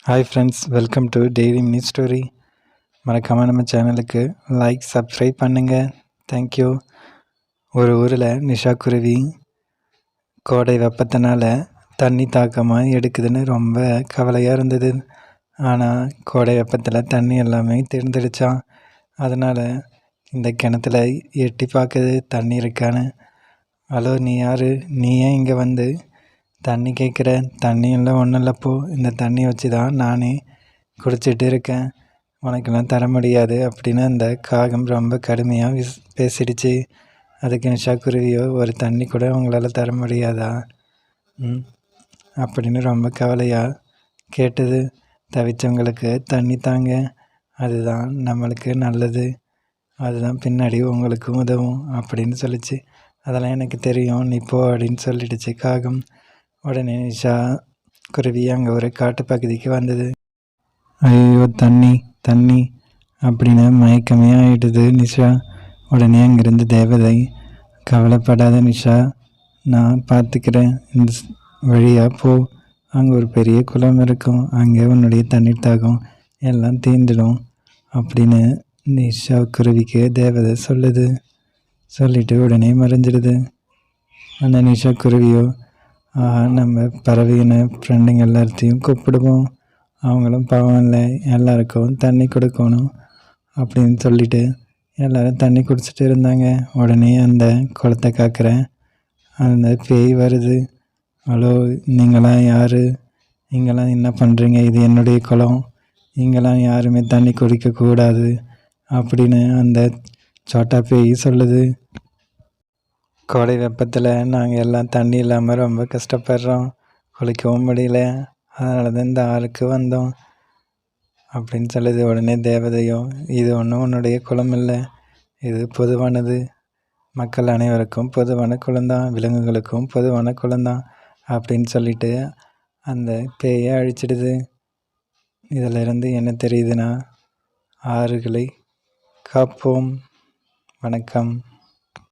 Hi friends, welcome to daily mini story. மறக்காமல் நம்ம சேனலுக்கு லைக் சப்ஸ்கிரைப் பண்ணுங்கள். தேங்க்யூ. ஒரு ஊரில் நிஷா குருவி கோடை வெப்பத்தினால தண்ணி தாக்கமாக எடுக்குதுன்னு ரொம்ப கவலையாக இருந்தது. ஆனால் கோடை வெப்பத்தில் தண்ணி எல்லாமே தேர்ந்தெடுத்தான். அதனால் இந்த கிணத்துல எட்டி பார்க்குது தண்ணி இருக்கான்னு. ஹலோ, நீ யார்? நீ ஏன் இங்கே வந்து தண்ணி கேட்குற? தண்ணி இல்லை, ஒன்றும் இல்லைப்போ. இந்த தண்ணி வச்சு தான் நானே குடிச்சிட்டு இருக்கேன். உனக்கெல்லாம் தர முடியாது அப்படின்னு அந்த காகம் ரொம்ப கடுமையாக பேசிடுச்சு. அதுக்கு நிஷா குருவியோ, ஒரு தண்ணி கூட உங்களால் தர முடியாதா அப்படின்னு ரொம்ப கவலையாக கேட்டது. தவிச்சவங்களுக்கு தண்ணி தாங்க, அதுதான் நம்மளுக்கு நல்லது, அதுதான் பின்னாடி உங்களுக்கும் உதவும் அப்படின்னு சொல்லிச்சு. அதெல்லாம் எனக்கு தெரியும், நீ போ அப்படின்னு சொல்லிடுச்சு காகம். உடனே நிஷா குருவி அங்கே ஒரு காட்டு பகுதிக்கு வந்தது. ஐயோ, தண்ணி தண்ணி அப்படின்னு மயக்கமே ஆகிடுது நிஷா. உடனே அங்கேருந்து தேவதை, கவலைப்படாத நிஷா, நான் பார்த்துக்கிறேன், இந்த வழியாக போ, அங்கே ஒரு பெரிய குளம் இருக்கும், அங்கே உன்னுடைய தண்ணீர் தாகம் எல்லாம் தீர்ந்துடும் அப்படின்னு நிஷா குருவிக்கு தேவதை சொல்லுது. சொல்லிட்டு உடனே மறைஞ்சிடுது. அந்த நிஷா குருவியோ, நம்ம பறவையின ஃப்ரெண்டுங்க எல்லாத்தையும் கூப்பிடுவோம், அவங்களும் பாவம் இல்லை, எல்லாருக்கும் தண்ணி கொடுக்கணும் அப்படின்னு சொல்லிட்டு எல்லோரும் தண்ணி குடிச்சிட்டு இருந்தாங்க. உடனே அந்த குளத்தை காக்கிற அந்த பேய் வருது. ஹலோ, நீங்களாம் யார்? நீங்களாம் என்ன பண்ணுறீங்க? இது என்னுடைய குளம், நீங்களாம் யாருமே தண்ணி குடிக்கக்கூடாது அப்படின்னு அந்த சோட்டா பேய் சொல்லுது. கோடை வெப்பத்தில் நாங்கள் எல்லாம் தண்ணி இல்லாமல் ரொம்ப கஷ்டப்படுறோம், குளிக்கவும் முடியல, அதனால தான் இந்த ஆறுக்கு வந்தோம் அப்படின்னு சொல்லுது. உடனே தேவதையோ, இது ஒன்றும் உன்னுடைய குளம் இல்லை, இது பொதுவானது, மக்கள் அனைவருக்கும் பொதுவான குளம்தான், விலங்குகளுக்கும் பொதுவான குளம்தான் அப்படின்னு சொல்லிட்டு அந்த பேயை அழிச்சிடுது. இதிலிருந்து என்ன தெரியுதுன்னா, ஆறுகளை காப்போம். வணக்கம்.